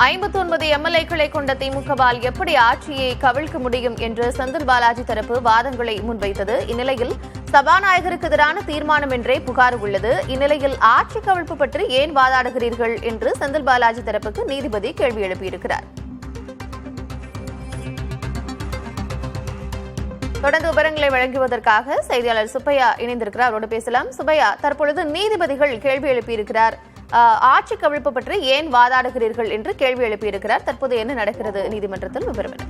59 எம்எல்ஏக்களை கொண்ட திமுகவால் எப்படி ஆட்சியை கவிழ்க்க முடியும் என்று செந்தில் பாலாஜி தரப்பு வாதங்களை முன்வைத்தது. இந்நிலையில் சபாநாயகருக்கு எதிரான தீர்மானம் என்றே புகார் உள்ளது. இந்நிலையில் ஆட்சி கவிழ்ப்பு பற்றி ஏன் வாதாடுகிறீர்கள் என்று செந்தில் பாலாஜி தரப்புக்கு நீதிபதி கேள்வி எழுப்பியிருக்கிறார். தொடர்ந்து விவரங்களை வழங்குவதற்காக செய்தியாளர் சுப்பையா இணைந்திருக்கிறார். அவரோடு பேசலாம். சுப்பையா, தற்பொழுது நீதிபதிகள் கேள்வி எழுப்பியிருக்கிறார். ஆட்சி கவிழ்ப்பு பற்றி ஏன் வாதாடுகிறீர்கள் என்று கேள்வி எழுப்பியிருக்கிறார். தற்போது என்ன நடக்கிறது நீதிமன்றத்தில், விவரம் என்ன?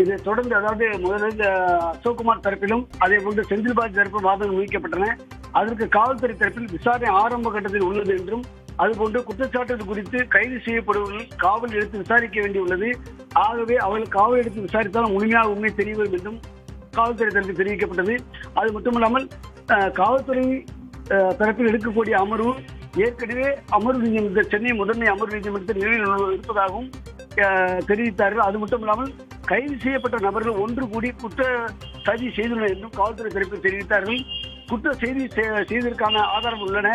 இதை தொடர்ந்து அதாவது முதலில் அசோக்குமார் தரப்பிலும் அதே போன்று செந்தில் பாலாஜி தரப்பிலும் வாதங்கள் முன்வைக்கப்பட்டன. அதற்கு காவல்துறை தரப்பில் விசாரணை ஆரம்ப கட்டத்தில் உள்ளது என்றும் அதுபோன்று குற்றச்சாட்டுகள் குறித்து கைது செய்யப்படுவர்கள் காவல் எடுத்து விசாரிக்க வேண்டியுள்ளது. ஆகவே அவர்கள் காவல் எடுத்து விசாரித்தால் முழுமையாக உண்மை தெரிய வரும் என்றும் காவல்துறை தரப்பில் தெரிவிக்கப்பட்டது. அது மட்டுமல்லாமல் காவல்துறை தரப்பில் எடுக்கக்கூடிய அமர்வு ஏற்கனவே அமர்வு நீதிமன்ற சென்னை முதன்மை அமர்வு நீதிமன்றத்தில் நிலையில் இருப்பதாகவும் தெரிவித்தார்கள். அது மட்டுமில்லாமல் கைது செய்யப்பட்ட நபர்கள் ஒன்று கூடி குற்ற சதி செய்துள்ளனர் என்றும் காவல்துறை தரப்பில் தெரிவித்தார்கள். குற்ற செய்தி செய்ததற்கான ஆதாரம் உள்ளன.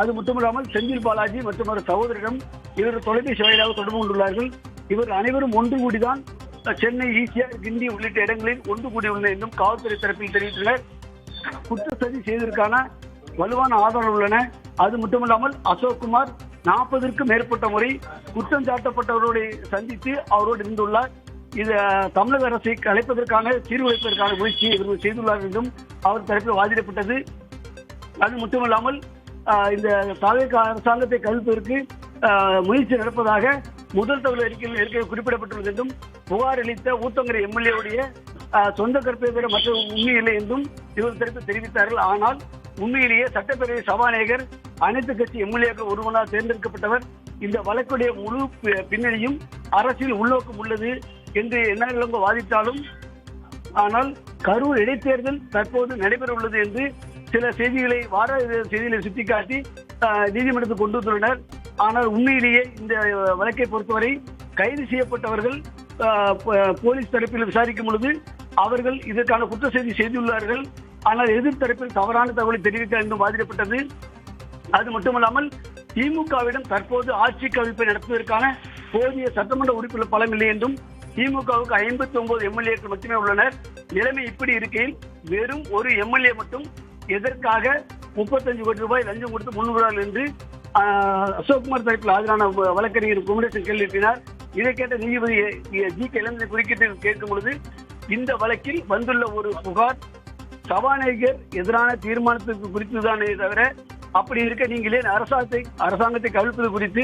அது மட்டுமில்லாமல் செந்தில் பாலாஜி மற்றும் அவர் சகோதரிடம் இவர் தொலைபேசி வாயிலாக தொடர்பு கொண்டுள்ளார்கள். இவர் அனைவரும் ஒன்று கூடிதான் சென்னை, ஈசிஆர், கிண்டி உள்ளிட்ட இடங்களில் ஒன்று கூடியுள்ளனர் என்றும் காவல்துறை தரப்பில் தெரிவித்துள்ளனர். குற்ற சதி செய்ததற்கான வலுவான ஆதாரம் உள்ளன. அது மட்டுமில்லாமல் அசோக்குமார் 40க்கும் மேற்பட்ட முறை குற்றம் சாட்டப்பட்டவரோடு சந்தித்து அவரோடு இருந்துள்ளார். இது தமிழக அரசை கலைப்பதற்கான சீர்குலைப்பதற்கான முயற்சியை இவர்கள் செய்துள்ளார் என்றும் அவர் தரப்பில் வாதிடப்பட்டது. அது மட்டுமல்லாமல் இந்த தாவேகா அரசாங்கத்தை கவிழ்ப்பதற்கு முயற்சி நடப்பதாக முதல் தகவல் அறிக்கையில் ஏற்கனவே குறிப்பிடப்பட்டுள்ளது என்றும் புகார் அளித்த ஊத்தங்கரை எம்எல்ஏவுடைய சொந்த கருத்தை தவிர மற்ற உண்மை இல்லை என்றும் இவர் தரப்பில் தெரிவித்தார்கள். ஆனால் உண்மையிலேயே சட்டப்பேரவை சபாநாயகர் அனைத்து கட்சி எம்எல்ஏக்கள் ஒருவரால் தேர்ந்தெடுக்கப்பட்டவர். இந்த வழக்குடைய முழு பின்னணியும் அரசியல் உள்நோக்கம் உள்ளது என்று என்ன வாதிட்டாலும், ஆனால் கரூர் இடைத்தேர்தல் தற்போது நடைபெற உள்ளது என்று சில செய்திகளை வார செய்திகளை சுட்டிக்காட்டி நீதிமன்றத்துக்கு கொண்டு வந்துள்ளனர். ஆனால் உண்மையிலேயே இந்த வழக்கை பொறுத்தவரை கைது செய்யப்பட்டவர்கள் போலீஸ் தரப்பில் விசாரிக்கும் பொழுது அவர்கள் இதற்கான குற்ற செய்தி செய்துள்ளார்கள். ஆனால் எதிர்த்தரப்பில் தவறான தகவலை தெரிவிக்க என்றும் வாதிடப்பட்டது. அது மட்டுமல்லாமல் திமுகவிடம் தற்போது ஆட்சி கவிழ்ப்பை நடத்துவதற்கான போதிய சட்டமன்ற உறுப்பினர் பலம் இல்லை என்றும் திமுகவுக்கு 59 எம்எல்ஏக்கள் மட்டுமே உள்ளனர். நிலைமை இப்படி இருக்கையில் வெறும் ஒரு எம்எல்ஏ மட்டும் எதற்காக 35 கோடி ரூபாய் லஞ்சம் கொடுத்து முன்வரார்கள் என்று அசோக்குமார் தரப்பில் ஆஜரான வழக்கறிஞர் குமரேசன் கேள்வி எழுப்பினார். இதை கேட்ட நீதிபதி ஜி.கே. இளந்திரன் குறுக்கிட்டு கேட்கும் பொழுது இந்த வழக்கில் வந்துள்ள ஒரு புகார் சபாநாயகர் எதிரான தீர்மானத்துக்கு குறித்துதானே தவிர அப்படி இருக்க நீங்களே அரசாங்கத்தை கவிழ்ப்பது குறித்து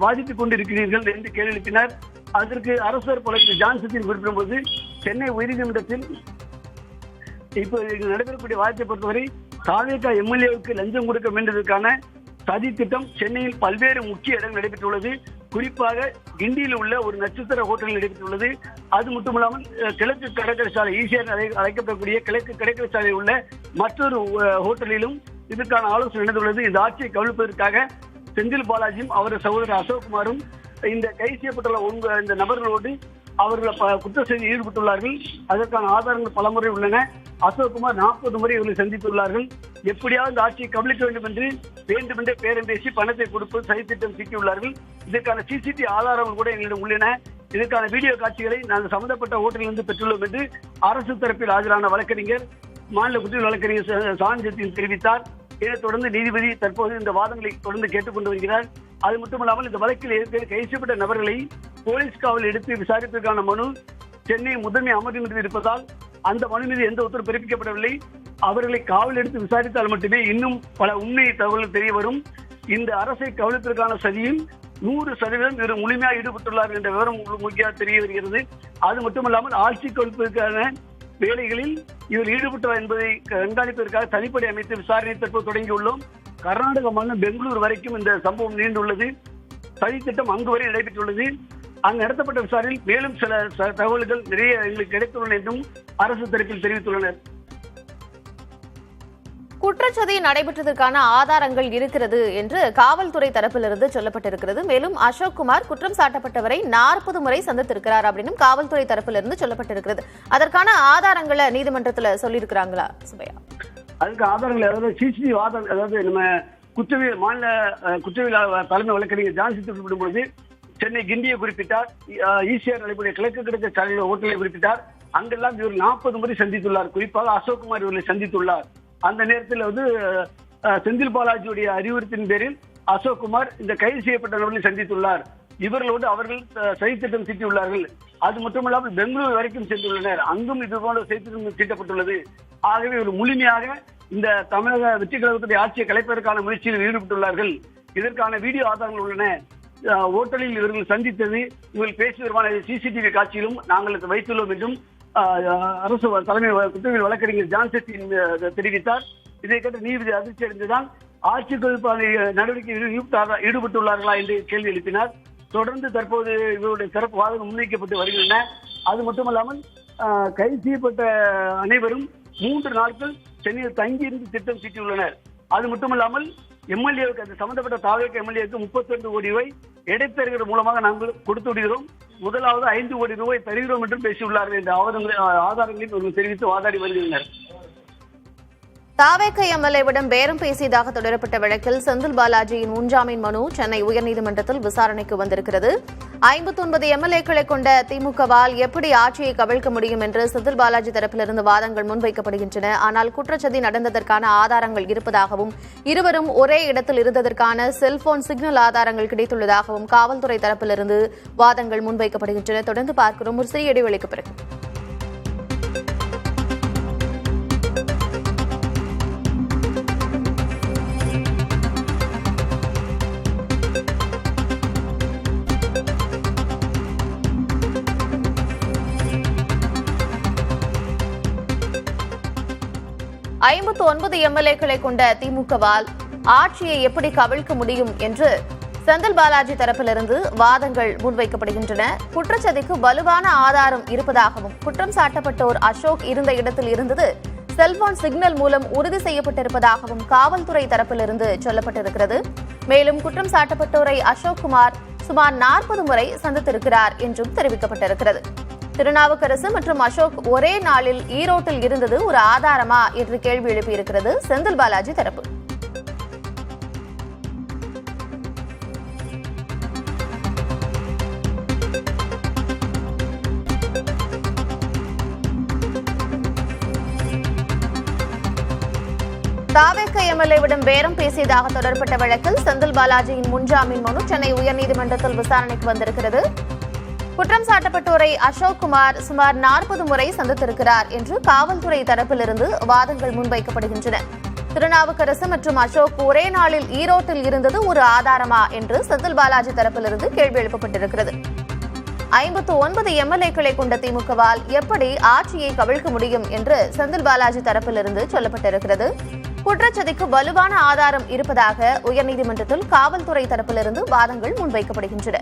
வாதித்துக் கொண்டிருக்கிறீர்கள் என்று கேள்வி எழுப்பினார். அதற்கு அரசர் வழக்கறிஞர் ஜான்சன் குறிப்பிடும் போது சென்னை உயர்நீதிமன்றத்தில் இப்போ நடைபெறக்கூடிய வாதத்தை பொறுத்தவரை தாவேகா எம்எல்ஏவுக்கு லஞ்சம் கொடுக்க வேண்டியதற்கான சதி திட்டம் சென்னையில் பல்வேறு முக்கிய இடங்கள் நடைபெற்றுள்ளது. குறிப்பாக கிண்டியில் உள்ள ஒரு நட்சத்திர ஹோட்டலில் நடைபெற்றுள்ளது. அது மட்டுமில்லாமல் கிழக்கு கடற்கரை சாலை, ஈசிஆர் அழைக்கப்படக்கூடிய கிழக்கு கடற்கரை சாலையில் உள்ள மற்றொரு ஹோட்டலிலும் இதற்கான ஆலோசனை நடந்துள்ளது. இந்த ஆட்சியை கவிழ்ப்பதற்காக செந்தில் பாலாஜியும் அவரது சகோதரர் அசோக்குமாரும் இந்த கைது செய்யப்பட்டுள்ள இந்த நபர்களோடு அவர்கள் குற்ற செய்தியில் ஈடுபட்டுள்ளார்கள். அதற்கான ஆதாரங்கள் பலமுறை உள்ளன. அசோக்குமார் 40 முறை இவர்களை சந்தித்துள்ளார்கள். எப்படியாவது இந்த ஆட்சியை கவிழ்க்க வேண்டும் என்று வேண்டுமென்றே பேரம் பேசி பணத்தை கொடுப்பது சதித்திட்டம் தீட்டியுள்ளார்கள். இதற்கான சிசிடிவி ஆதாரங்கள் கூட எங்களிடம் உள்ளன. இதற்கான வீடியோ காட்சிகளை நாங்கள் சம்பந்தப்பட்ட ஹோட்டலிலிருந்து பெற்றுள்ளோம் என்று அரசு தரப்பில் ஆஜரான வழக்கறிஞர் மாநில குற்றவியல் வழக்கறிஞர் சாஞ்சத்தின் தெரிவித்தார். இதைத் தொடர்ந்து நீதிபதி தற்போது இந்த வாதங்களை தொடர்ந்து கேட்டுக்கொண்டு வருகிறார். அது மட்டுமல்லாமல் இந்த வழக்கில் ஏற்கனவே கைது செய்யப்பட்ட நபர்களை போலீஸ் காவல் எடுத்து விசாரிப்பதற்கான மனு சென்னை முதன்மை அமர்வு மீது இருப்பதால் அந்த மனு மீது எந்த உத்தரவு பிறப்பிக்கப்படவில்லை. அவர்களை காவல் எடுத்து விசாரித்தால் மட்டுமே இன்னும் பல உண்மை தகவல்கள் தெரிய வரும். இந்த அரசை கவனிப்பதற்கான சதியில் 100% இவர் முழுமையாக ஈடுபட்டுள்ளார் என்ற விவரம் முக்கிய தெரிய வருகிறது. அது மட்டுமல்லாமல் ஆட்சி கவிழ்ப்பதற்கான வேலைகளில் இவர் ஈடுபட்டார் என்பதை கண்காணிப்பதற்காக தனிப்படை அமைத்து விசாரணை தற்போது தொடங்கியுள்ளோம். கர்நாடக மாநிலம் பெங்களூர் வரைக்கும் இந்த சம்பவம் நீண்டுள்ளது. சதி திட்டம் அங்கு வரை நடைபெற்றுள்ளது. அங்கு நடத்தப்பட்ட விசாரணையில் மேலும் சில தகவல்கள் நிறைய எங்களுக்கு கிடைத்துள்ளன என்றும் அரசு தரப்பில் தெரிவித்துள்ளனர். குற்றச்சதி நடைபெற்றதற்கான ஆதாரங்கள் இருக்கிறது என்று காவல்துறை தரப்பிலிருந்து சொல்லப்பட்டிருக்கிறது. மேலும் அசோக்குமார் குற்றம் சாட்டப்பட்டவரை 40 முறை சந்தித்திருக்கிறார் அப்படின்னு காவல்துறை தரப்பிலிருந்து சொல்லப்பட்டிருக்கிறது. அதற்கான ஆதாரங்களை நீதிமன்றத்தில் சொல்லியிருக்கிறாங்களா சுபையா? அதுக்கு ஆதாரங்கள் அதாவது சிசிடிவி ஆதாரம், அதாவது நம்ம குற்றவியல் மாநில குற்றவியல் தலைமை வழக்கறிஞர் ஜான்சி குறிப்பிடும் பொழுது சென்னை கிண்டியை குறிப்பிட்டார், ஈசிஆர் நடைபெற்ற கிழக்கு கிழக்கு சாலையில் ஹோட்டலை குறிப்பிட்டார். அங்கெல்லாம் இவர் 40 முறை சந்தித்துள்ளார். குறிப்பாக அசோக்குமார் இவர்களை சந்தித்துள்ளார். அந்த நேரத்தில் வந்து செந்தில் பாலாஜியுடைய அறிவுறுத்தின் பேரில் அசோக்குமார் இந்த கைது செய்யப்பட்ட நபர்களை சந்தித்துள்ளார். இவர்களோடு அவர்கள் சதித்திட்டம் தீட்டியுள்ளார்கள். அது மட்டுமல்லாமல் பெங்களூரு வரைக்கும் சென்றுள்ளனர். அங்கும் இது போன்ற சதித்திட்டம் தீட்டப்பட்டுள்ளது. ஆகவே ஒரு முழுமையாக இந்த தமிழக வெற்றி கழகத்துடைய ஆட்சியை கலைப்பதற்கான முயற்சியில் ஈடுபட்டுள்ளார்கள். இதற்கான வீடியோ ஆதாரங்கள் உள்ளன. ஓட்டலில் இவர்கள் சந்தித்தது, இவர்கள் பேசி வருமான சிசிடிவி காட்சியிலும் நாங்கள் வைத்துள்ளோம் என்றும் அரசு தலைமை குற்றவியல் வழக்கறிஞர் ஜான்செட்டின் தெரிவித்தார். இதை கேட்ட நீதிபதி அதிர்ச்சி அடைந்துதான் ஆட்சி கவிழ்ப்பான நடவடிக்கையில் ஈடுபட்டுள்ளார்களா என்று கேள்வி எழுப்பினார். தொடர்ந்து தற்போது இவருடைய சிறப்பு வாதங்கள் முன்வைக்கப்பட்டு வருகின்றன. அது மட்டுமல்லாமல் கைது செய்யப்பட்ட அனைவரும் 3 நாட்கள் சென்னையில் தங்கியிருந்து திட்டம் தீட்டியுள்ளனர். அது மட்டுமல்லாமல் எம்எல்ஏவுக்கு அந்த சம்பந்தப்பட்ட தாவேக எம்எல்ஏவுக்கு 32 கோடி ரூபாய் இடைத்தரகர் மூலமாக நாங்கள் கொடுத்து விடுகிறோம். முதலாவது 5 கோடி ரூபாய் தருகிறோம் என்றும் பேசியுள்ளார்கள். இந்த ஆதாரங்களையும் தெரிவித்து வாதாடி வருகின்றனர். தாவேக எம்எல்ஏவிடம் பேரம் பேசியதாக தொடரப்பட்ட வழக்கில் செந்தில் பாலாஜியின் முன்ஜாமீன் மனு சென்னை உயர்நீதிமன்றத்தில் விசாரணைக்கு வந்திருக்கிறது. 59 எம்எல்ஏக்களை கொண்ட திமுகவால் எப்படி ஆட்சியை கவிழ்க்க முடியும் என்று செந்தில் பாலாஜி தரப்பிலிருந்து வாதங்கள் முன்வைக்கப்படுகின்றன. ஆனால் குற்றச்சதி நடந்ததற்கான ஆதாரங்கள் இருப்பதாகவும் இருவரும் ஒரே இடத்தில் இருந்ததற்கான செல்போன் சிக்னல் ஆதாரங்கள் கிடைத்துள்ளதாகவும் காவல்துறை தரப்பிலிருந்து வாதங்கள் முன்வைக்கப்படுகின்றன. தொடர்ந்து பார்க்கிறோம் ஒரு சிறிய இடைவெளிக்கு பிறகு. ஐம்பத்து 59 எம்எல்ஏக்களை கொண்ட திமுகவால் ஆட்சியை எப்படி கவிழ்க்க முடியும் என்று செந்தில் பாலாஜி தரப்பிலிருந்து வாதங்கள் முன்வைக்கப்படுகின்றன. குற்றச்சதிக்கு வலுவான ஆதாரம் இருப்பதாகவும் குற்றம் சாட்டப்பட்டோர் அசோக் இருந்த இடத்தில் இருந்தது செல்போன் சிக்னல் மூலம் உறுதி செய்யப்பட்டிருப்பதாகவும் காவல்துறை தரப்பிலிருந்து சொல்லப்பட்டிருக்கிறது. மேலும் குற்றம் சாட்டப்பட்டோரை அசோக்குமார் சுமார் 40 முறை சந்தித்திருக்கிறார் என்றும் தெரிவிக்கப்பட்டிருக்கிறது. திருநாவுக்கரசு மற்றும் அசோக் ஒரே நாளில் ஈரோட்டில் இருந்தது ஒரு ஆதாரமா என்று கேள்வி எழுப்பியிருக்கிறது செந்தில் பாலாஜி தரப்பு. தாவேக எம்எல்ஏவிடம் பேரம் பேசியதாக தொடரப்பட்ட வழக்கில் செந்தில் பாலாஜியின் முன்ஜாமீன் மனு சென்னை உயர்நீதிமன்றத்தில் விசாரணைக்கு வந்திருக்கிறது. குற்றம் சாட்டப்பட்டோரை அசோக்குமார் சுமார் 40 முறை சந்தித்திருக்கிறார் என்று காவல்துறை தரப்பிலிருந்து வாதங்கள் முன்வைக்கப்படுகின்றன. திருநாவுக்கரசு மற்றும் அசோக் ஒரே நாளில் ஈரோட்டில் இருந்தது ஒரு ஆதாரமா என்று செந்தில் பாலாஜி தரப்பிலிருந்து கேள்வி எழுப்பப்பட்டிருக்கிறது. 59 எம்எல்ஏக்களை கொண்ட திமுகவால் எப்படி ஆட்சியை கவிழ்க்க முடியும் என்று செந்தில் பாலாஜி தரப்பிலிருந்து சொல்லப்பட்டிருக்கிறது. குற்றச்சதிக்கு வலுவான ஆதாரம் இருப்பதாக உயர்நீதிமன்றத்தில் காவல்துறை தரப்பிலிருந்து வாதங்கள் முன்வைக்கப்படுகின்றன.